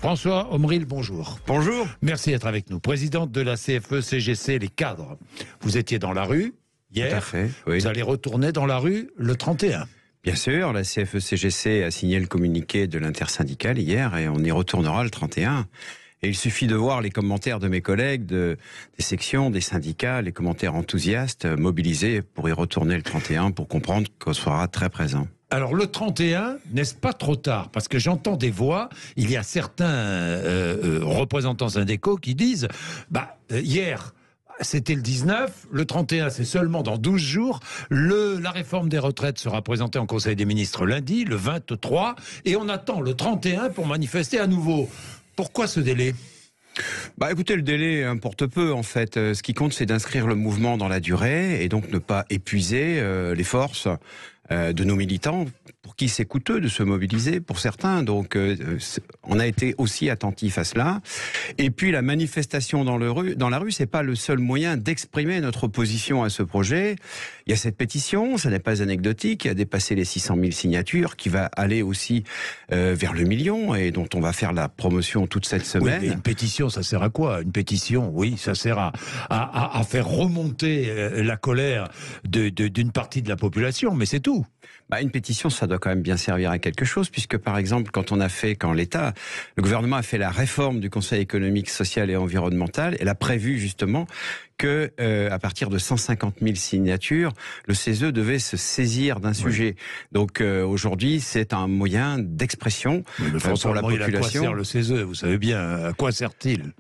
François Omril, bonjour. Bonjour. Merci d'être avec nous. Présidente de la CFE-CGC, les cadres. Vous étiez dans la rue hier. Tout à fait, oui. Vous allez retourner dans la rue le 31. Bien sûr, la CFE-CGC a signé le communiqué de l'intersyndicale hier et on y retournera le 31. Et il suffit de voir les commentaires de mes collègues des sections, des syndicats, les commentaires enthousiastes mobilisés pour y retourner le 31 pour comprendre qu'on sera très présent. Alors le 31, n'est-ce pas trop tard? Parce que j'entends des voix, il y a certains représentants syndicaux qui disent hier, c'était le 19, le 31 c'est seulement dans 12 jours, la réforme des retraites sera présentée en Conseil des ministres lundi, le 23, et on attend le 31 pour manifester à nouveau. Pourquoi ce délai ? Écoutez, le délai importe peu en fait. Ce qui compte, c'est d'inscrire le mouvement dans la durée et donc ne pas épuiser les forces de nos militants, pour qui c'est coûteux de se mobiliser, pour certains. Donc, on a été aussi attentif à cela. Et puis, la manifestation dans la rue, c'est pas le seul moyen d'exprimer notre opposition à ce projet. Il y a cette pétition, ça n'est pas anecdotique, qui a dépassé les 600 000 signatures, qui va aller aussi vers le million, et dont on va faire la promotion toute cette semaine. Oui, mais une pétition, ça sert à quoi? Une pétition, oui, ça sert à faire remonter la colère d'une partie de la population, mais c'est tout. Une pétition, ça doit quand même bien servir à quelque chose, puisque par exemple, quand le gouvernement a fait la réforme du Conseil économique, social et environnemental, elle a prévu justement que à partir de 150 000 signatures, le CESE devait se saisir d'un sujet. Donc aujourd'hui, c'est un moyen d'expression pour la population. À quoi sert le CESE? Vous savez bien, à quoi sert-il?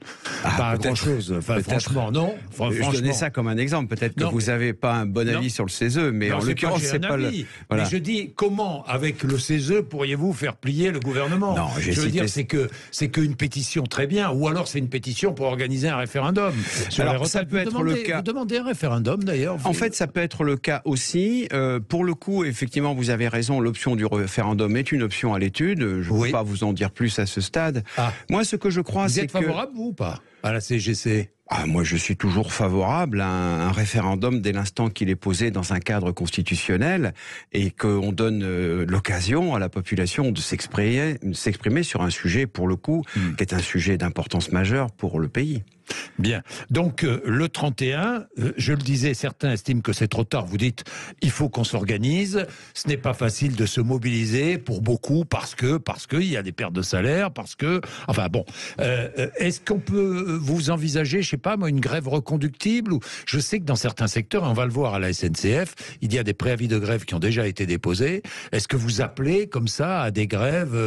Pas à grand-chose. Enfin, franchement, non. Je donnais ça comme un exemple. Peut-être que vous n'avez pas un bon avis sur le CESE, mais en l'occurrence, c'est pas le... Voilà. Mais je dis, comment, avec le CESE, pourriez-vous faire plier le gouvernement? Non, je veux dire, c'est qu'une pétition, très bien, ou alors c'est une pétition pour organiser un référendum. Alors, ça peut être le cas. Vous demandez un référendum, d'ailleurs. En fait, ça peut être le cas aussi. Pour le coup, effectivement, vous avez raison, l'option du référendum est une option à l'étude. Je ne peux pas vous en dire plus à ce stade. Moi, ce que je crois, c'est que... Vous êtes favorable, vous, ou pas, à la CGC? Moi, je suis toujours favorable à un référendum dès l'instant qu'il est posé dans un cadre constitutionnel et qu'on donne l'occasion à la population de s'exprimer sur un sujet, pour le coup, qui est un sujet d'importance majeure pour le pays. Bien. Donc, le 31, je le disais, certains estiment que c'est trop tard. Vous dites, il faut qu'on s'organise. Ce n'est pas facile de se mobiliser pour beaucoup parce qu'il y a des pertes de salaire, enfin bon. Est-ce qu'on peut vous envisager, je sais pas moi, une grève reconductible? Ou je sais que dans certains secteurs, on va le voir à la SNCF, il y a des préavis de grève qui ont déjà été déposés. Est-ce que vous appelez comme ça à des grèves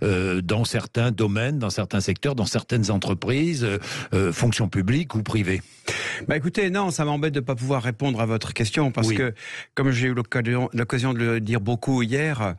dans certains domaines, dans certains secteurs, dans certaines entreprises, fonction publique ou privée? Écoutez, non, ça m'embête de ne pas pouvoir répondre à votre question parce que, comme j'ai eu l'occasion de le dire beaucoup hier,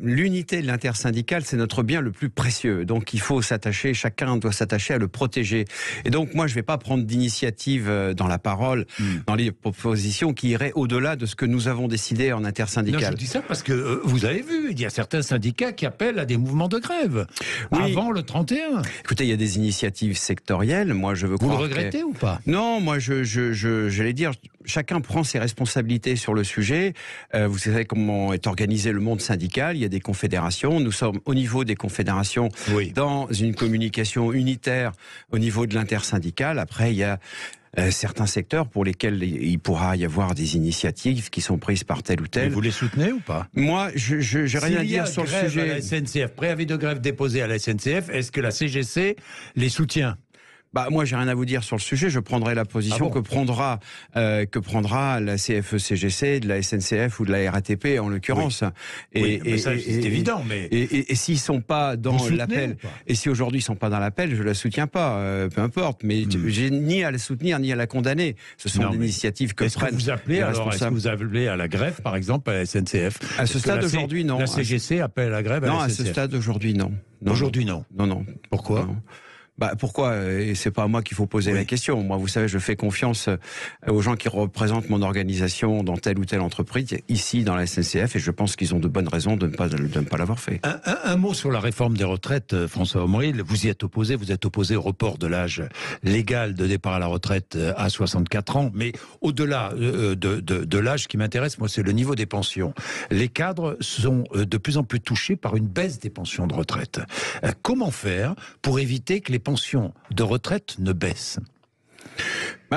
l'unité de l'intersyndicale, c'est notre bien le plus précieux. Donc il faut chacun doit s'attacher à le protéger. Et donc moi, je ne vais pas prendre d'initiative dans la parole, dans les propositions qui iraient au-delà de ce que nous avons décidé en intersyndicale. Non, je dis ça parce que vous avez vu, il y a certains syndicats qui appellent à des mouvements de grève avant le 31. Écoutez, il y a des initiatives sectorielles. Moi, je veux croire. Vous le regrettez ou pas? Non, moi, j'allais dire, chacun prend ses responsabilités sur le sujet. Vous savez comment est organisé le monde syndical. Il y a des confédérations. Nous sommes au niveau des confédérations dans une communication unitaire au niveau de l'intersyndicale. Après, il y a certains secteurs pour lesquels il pourra y avoir des initiatives qui sont prises par tel ou tel. Et vous les soutenez ou pas? Moi, je n'ai rien à dire sur le sujet. À la SNCF, préavis de grève déposé à la SNCF, est-ce que la CGC les soutient? Moi, j'ai rien à vous dire sur le sujet. Je prendrai la position que prendra la CFE-CGC, de la SNCF ou de la RATP en l'occurrence. Mais ça, c'est évident. Mais et s'ils sont pas dans l'appel, et si aujourd'hui ils sont pas dans l'appel, je la soutiens pas. Peu importe. Mais j'ai ni à la soutenir ni à la condamner. Ce sont des initiatives que prennent les responsables. Est-ce que vous appelez à la grève, par exemple, à la SNCF? À ce stade aujourd'hui, non. La CGC appelle à la grève à la SNCF? Non, à ce stade aujourd'hui, non. Aujourd'hui, non. Non. Pourquoi? Pourquoi? Et c'est pas à moi qu'il faut poser la question. Moi, vous savez, je fais confiance aux gens qui représentent mon organisation dans telle ou telle entreprise, ici dans la SNCF, et je pense qu'ils ont de bonnes raisons de ne pas l'avoir fait. Un mot sur la réforme des retraites, François Omril. Vous y êtes opposé, au report de l'âge légal de départ à la retraite à 64 ans, mais au-delà de l'âge qui m'intéresse, moi, c'est le niveau des pensions. Les cadres sont de plus en plus touchés par une baisse des pensions de retraite. Comment faire pour éviter que les pensions de retraite ne baissent?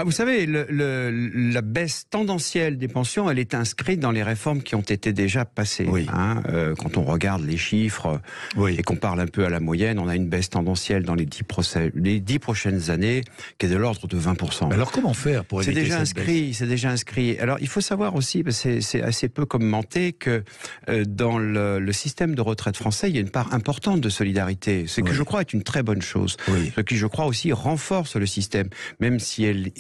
Vous savez, la baisse tendancielle des pensions, elle est inscrite dans les réformes qui ont été déjà passées. Oui. Quand on regarde les chiffres et qu'on parle un peu à la moyenne, on a une baisse tendancielle dans les 10 prochaines années qui est de l'ordre de 20%. Alors comment faire pour éviter cette baisse? C'est déjà inscrit. Alors il faut savoir aussi, parce que c'est assez peu commenté, que dans le système de retraite français, il y a une part importante de solidarité. Ce que je crois est une très bonne chose. Ce qui, je crois aussi, renforce le système, même s'il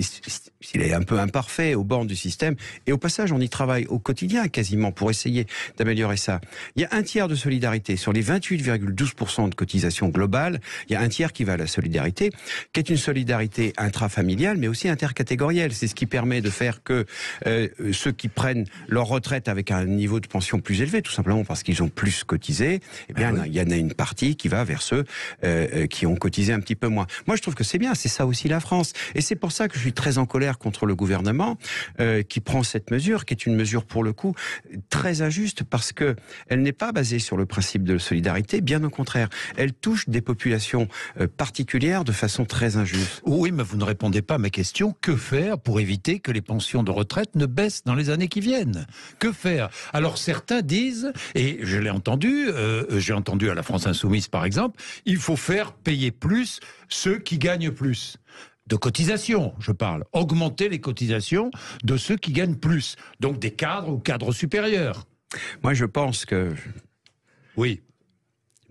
est un peu imparfait au bord du système. Et au passage, on y travaille au quotidien quasiment pour essayer d'améliorer ça. Il y a un tiers de solidarité. Sur les 28,12% de cotisation globale, il y a un tiers qui va à la solidarité, qui est une solidarité intrafamiliale, mais aussi intercatégorielle. C'est ce qui permet de faire que ceux qui prennent leur retraite avec un niveau de pension plus élevé, tout simplement parce qu'ils ont plus cotisé, il y en a une partie qui va vers ceux qui ont cotisé un petit peu moins. Moi, je trouve que c'est bien, c'est ça aussi la France. Et c'est pour ça que je suis très en colère contre le gouvernement qui prend cette mesure, qui est une mesure pour le coup très injuste, parce que elle n'est pas basée sur le principe de solidarité, bien au contraire. Elle touche des populations particulières de façon très injuste. Oui, mais vous ne répondez pas à ma question. Que faire pour éviter que les pensions de retraite ne baissent dans les années qui viennent? Que faire? Alors certains disent, et je l'ai entendu, j'ai entendu à la France Insoumise par exemple, il faut faire payer plus ceux qui gagnent plus. De cotisations, je parle. Augmenter les cotisations de ceux qui gagnent plus. Donc des cadres ou cadres supérieurs. Moi, je pense que... Oui.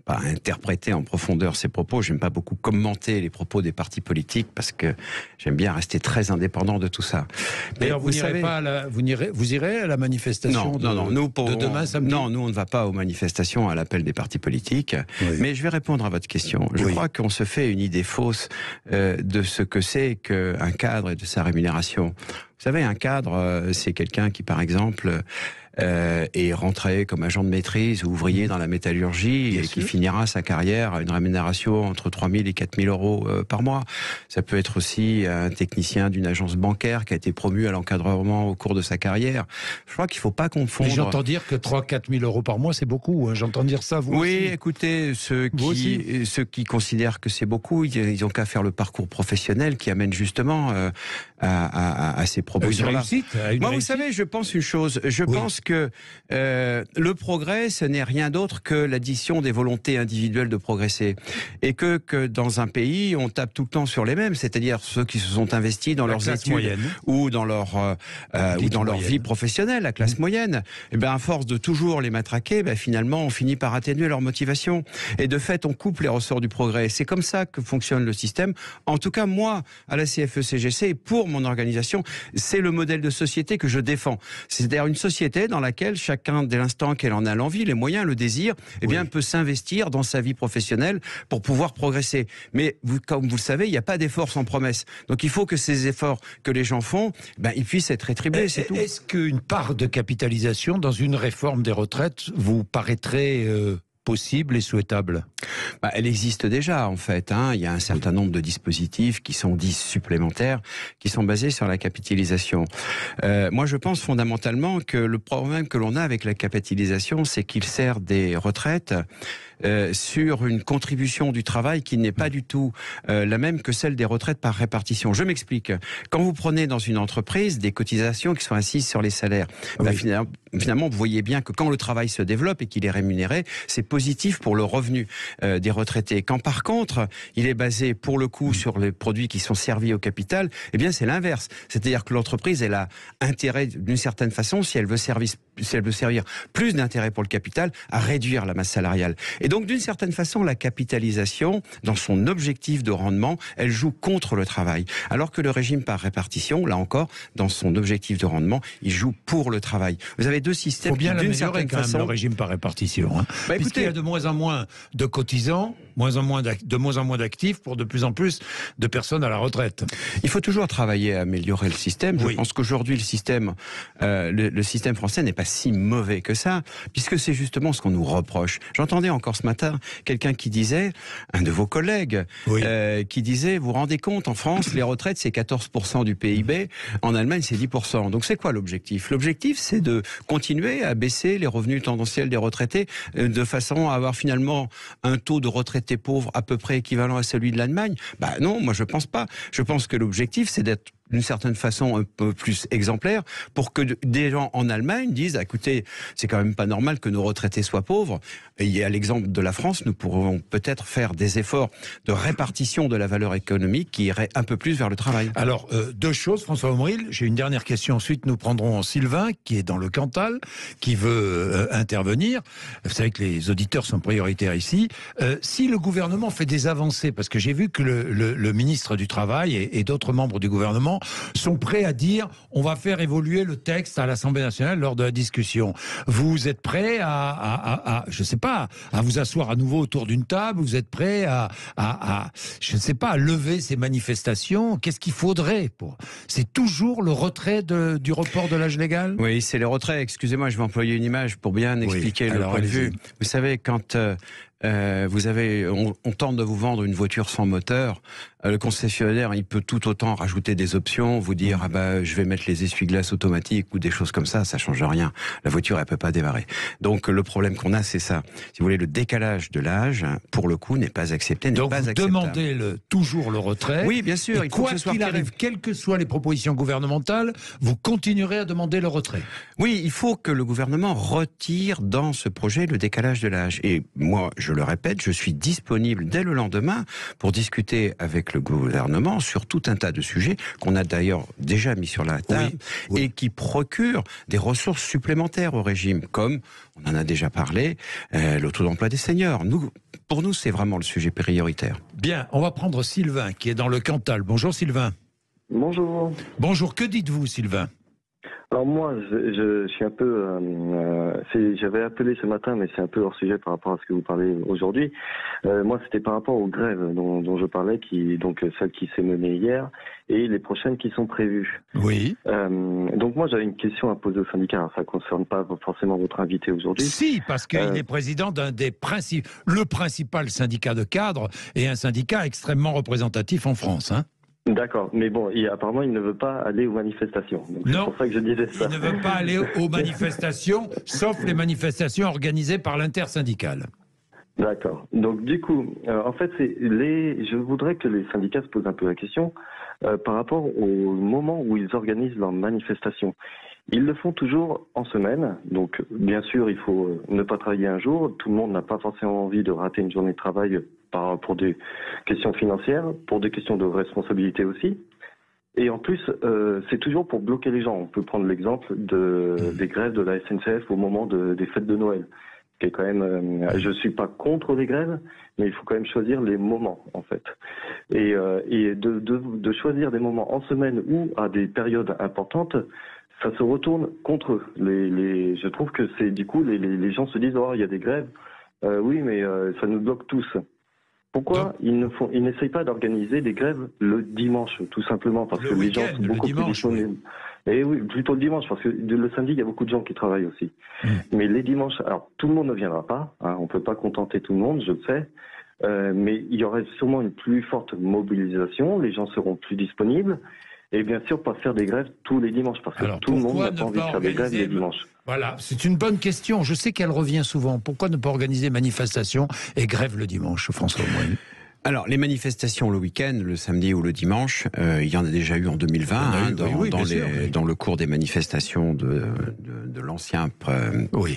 Pas interpréter en profondeur ces propos. J'aime pas beaucoup commenter les propos des partis politiques parce que j'aime bien rester très indépendant de tout ça. D'ailleurs, vous irez à la manifestation de demain samedi? Non, nous on ne va pas aux manifestations à l'appel des partis politiques. Oui. Mais je vais répondre à votre question. Je crois qu'on se fait une idée fausse de ce que c'est qu'un cadre et de sa rémunération. Vous savez, un cadre, c'est quelqu'un qui, par exemple, est rentré comme agent de maîtrise ou ouvrier dans la métallurgie qui finira sa carrière à une rémunération entre 3 000 et 4 000 euros par mois. Ça peut être aussi un technicien d'une agence bancaire qui a été promu à l'encadrement au cours de sa carrière. Je crois qu'il ne faut pas confondre... Mais j'entends dire que 3 000 à 4 000 euros par mois, c'est beaucoup. Hein. J'entends dire ça, vous aussi. Oui, écoutez, ceux qui considèrent que c'est beaucoup, ils n'ont qu'à faire le parcours professionnel qui amène justement à ces propositions-là. Moi, vous savez, je pense une chose. Je pense que le progrès, ce n'est rien d'autre que l'addition des volontés individuelles de progresser. Et que dans un pays, on tape tout le temps sur les mêmes, c'est-à-dire ceux qui se sont investis dans leurs études moyenne. ou dans leur vie professionnelle, la classe moyenne. Et bien, à force de toujours les matraquer, finalement, on finit par atténuer leur motivation. Et de fait, on coupe les ressorts du progrès. C'est comme ça que fonctionne le système. En tout cas, moi, à la CFE-CGC, pour mon organisation, c'est le modèle de société que je défends. C'est-à-dire une société dans laquelle chacun, dès l'instant qu'elle en a l'envie, les moyens, le désir, peut s'investir dans sa vie professionnelle pour pouvoir progresser. Mais comme vous le savez, il n'y a pas d'effort sans promesse. Donc il faut que ces efforts que les gens font, ils puissent être rétribués, c'est tout. Est-ce qu'une part de capitalisation dans une réforme des retraites vous paraîtrait possible et souhaitable? Elle existe déjà, en fait. Il y a un certain nombre de dispositifs qui sont dits supplémentaires, qui sont basés sur la capitalisation. Moi, je pense fondamentalement que le problème que l'on a avec la capitalisation, c'est qu'il sert des retraites sur une contribution du travail qui n'est pas du tout la même que celle des retraites par répartition. Je m'explique. Quand vous prenez dans une entreprise des cotisations qui sont assises sur les salaires, finalement, vous voyez bien que quand le travail se développe et qu'il est rémunéré, c'est positif pour le revenu des retraités. Quand par contre, il est basé pour le coup sur les produits qui sont servis au capital, c'est l'inverse. C'est-à-dire que l'entreprise, elle a intérêt d'une certaine façon, si elle veut servir plus d'intérêt pour le capital, à réduire la masse salariale. Et donc, d'une certaine façon, la capitalisation, dans son objectif de rendement, elle joue contre le travail. Alors que le régime par répartition, là encore, dans son objectif de rendement, il joue pour le travail. Vous avez deux systèmes qui, d'une certaine façon... le régime par répartition. Puisqu'il y a de moins en moins de cotisants, de moins en moins d'actifs pour de plus en plus de personnes à la retraite. Il faut toujours travailler à améliorer le système. Je pense qu'aujourd'hui, le système français n'est pas si mauvais que ça, puisque c'est justement ce qu'on nous reproche. J'entendais encore ce matin quelqu'un qui disait, un de vos collègues, qui disait, vous vous rendez compte, en France, les retraites, c'est 14% du PIB, en Allemagne, c'est 10%. Donc c'est quoi l'objectif ? L'objectif, c'est de continuer à baisser les revenus tendanciels des retraités, de façon à avoir finalement un taux de retraités pauvres à peu près équivalent à celui de l'Allemagne. Non, moi je pense pas. Je pense que l'objectif, c'est d'être d'une certaine façon un peu plus exemplaire pour que des gens en Allemagne disent, écoutez, c'est quand même pas normal que nos retraités soient pauvres. Et à l'exemple de la France, nous pourrons peut-être faire des efforts de répartition de la valeur économique qui irait un peu plus vers le travail. Alors, deux choses, François Omril. J'ai une dernière question. Ensuite, nous prendrons Sylvain, qui est dans le Cantal, qui veut intervenir. Vous savez que les auditeurs sont prioritaires ici. Si le gouvernement fait des avancées, parce que j'ai vu que le ministre du Travail et d'autres membres du gouvernement sont prêts à dire on va faire évoluer le texte à l'Assemblée nationale lors de la discussion. Vous êtes prêts je sais pas, à vous asseoir à nouveau autour d'une table? Vous êtes prêts à je ne sais pas, à lever ces manifestations? Qu'est-ce qu'il faudrait pour... C'est toujours le retrait du report de l'âge légal? Oui, c'est le retrait. Excusez-moi, je vais employer une image pour bien expliquer le point de vue. Vous savez, quand on tente de vous vendre une voiture sans moteur, le concessionnaire, il peut tout autant rajouter des options, vous dire je vais mettre les essuie-glaces automatiques ou des choses comme ça change rien. La voiture, elle peut pas démarrer. Donc le problème qu'on a, c'est ça. Si vous voulez, le décalage de l'âge, pour le coup, n'est pas accepté. Donc vous demandez toujours le retrait. Oui, bien sûr. Et quoi qu'il arrive, quelles que soient les propositions gouvernementales, vous continuerez à demander le retrait. Oui, il faut que le gouvernement retire dans ce projet le décalage de l'âge. Et moi, je le répète, je suis disponible dès le lendemain pour discuter avec le gouvernement sur tout un tas de sujets qu'on a d'ailleurs déjà mis sur la table et qui procurent des ressources supplémentaires au régime, comme, on en a déjà parlé, le taux d'emploi des seniors. Pour nous, c'est vraiment le sujet prioritaire. Bien, on va prendre Sylvain qui est dans le Cantal. Bonjour Sylvain. Bonjour. Bonjour, que dites-vous Sylvain ? Alors moi, je suis un peu... j'avais appelé ce matin, mais c'est un peu hors sujet par rapport à ce que vous parlez aujourd'hui. Moi, c'était par rapport aux grèves dont je parlais, donc celle qui s'est menée hier, et les prochaines qui sont prévues. Oui. Donc moi, j'avais une question à poser au syndicat. Alors, ça ne concerne pas forcément votre invité aujourd'hui. Si, parce qu'il est président le principal syndicat de cadres, et un syndicat extrêmement représentatif en France, hein. D'accord, mais bon, apparemment, il ne veut pas aller aux manifestations. Donc, c'est pour ça que je disais ça. Il ne veut pas aller aux manifestations, sauf les manifestations organisées par l'intersyndicale. D'accord. Donc, du coup, en fait, je voudrais que les syndicats se posent un peu la question par rapport au moment où ils organisent leurs manifestations. Ils le font toujours en semaine, donc bien sûr, il faut ne pas travailler un jour. Tout le monde n'a pas forcément envie de rater une journée de travail pour des questions financières, pour des questions de responsabilité aussi. Et en plus, c'est toujours pour bloquer les gens. On peut prendre l'exemple des grèves de la SNCF au moment des fêtes de Noël. Qui est quand même, je suis pas contre les grèves, mais il faut quand même choisir les moments en fait. Et de choisir des moments en semaine ou à des périodes importantes, ça se retourne contre eux. Je trouve que c'est du coup les gens se disent il y a des grèves, oui mais ça nous bloque tous. Pourquoi ils n'essayent pas d'organiser des grèves le dimanche, tout simplement parce que les gens sont beaucoup plus disponibles. Et oui, plutôt le dimanche, parce que le samedi, il y a beaucoup de gens qui travaillent aussi. Mais les dimanches, alors tout le monde ne viendra pas, hein, on ne peut pas contenter tout le monde, je le sais, mais il y aurait sûrement une plus forte mobilisation, les gens seront plus disponibles, et bien sûr pas faire des grèves tous les dimanches, parce que tout le monde n'a pas envie de faire des grèves les dimanches. Voilà, c'est une bonne question, je sais qu'elle revient souvent. Pourquoi ne pas organiser manifestation et grève le dimanche, François Omril ? Alors, les manifestations le week-end, le samedi ou le dimanche, il y en a déjà eu en 2020, dans le cours des manifestations de l'ancien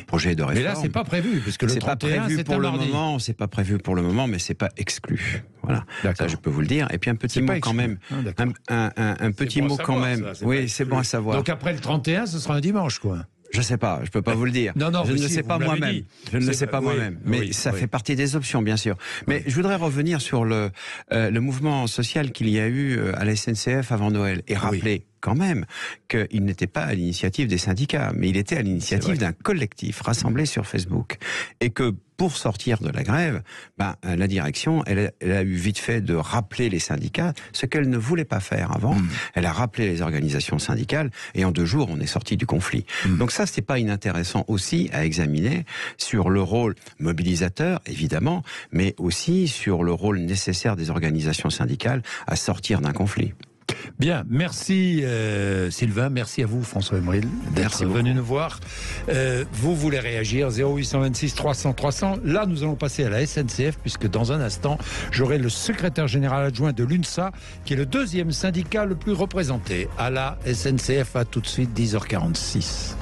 projet de réforme. Mais là, c'est pas prévu, parce que le 31, c'est un mardi. C'est pas prévu pour le moment, mais c'est pas exclu. Voilà, ça je peux vous le dire. Et puis un petit mot quand même. Un petit mot quand même. Oui, c'est bon à savoir. Donc après le 31, ce sera un dimanche, quoi. Je sais pas, je peux pas vous le dire. Non, je ne le sais pas moi-même. Je ne le sais pas moi-même. Mais ça fait partie des options, bien sûr. Mais je voudrais revenir sur le mouvement social qu'il y a eu à la SNCF avant Noël et rappeler quand même qu'il n'était pas à l'initiative des syndicats, mais il était à l'initiative d'un collectif rassemblé sur Facebook. Et que pour sortir de la grève, la direction, elle a eu vite fait de rappeler les syndicats, ce qu'elle ne voulait pas faire avant. Elle a rappelé les organisations syndicales, et en 2 jours, on est sorti du conflit. Donc ça, c'est pas inintéressant aussi à examiner sur le rôle mobilisateur, évidemment, mais aussi sur le rôle nécessaire des organisations syndicales à sortir d'un conflit. Bien, merci Sylvain, merci à vous François Emeril d'être venu nous voir. Vous voulez réagir, 0826 300 300. Là, nous allons passer à la SNCF, puisque dans un instant, j'aurai le secrétaire général adjoint de l'UNSA, qui est le 2e syndicat le plus représenté à la SNCF. À tout de suite, 10h46.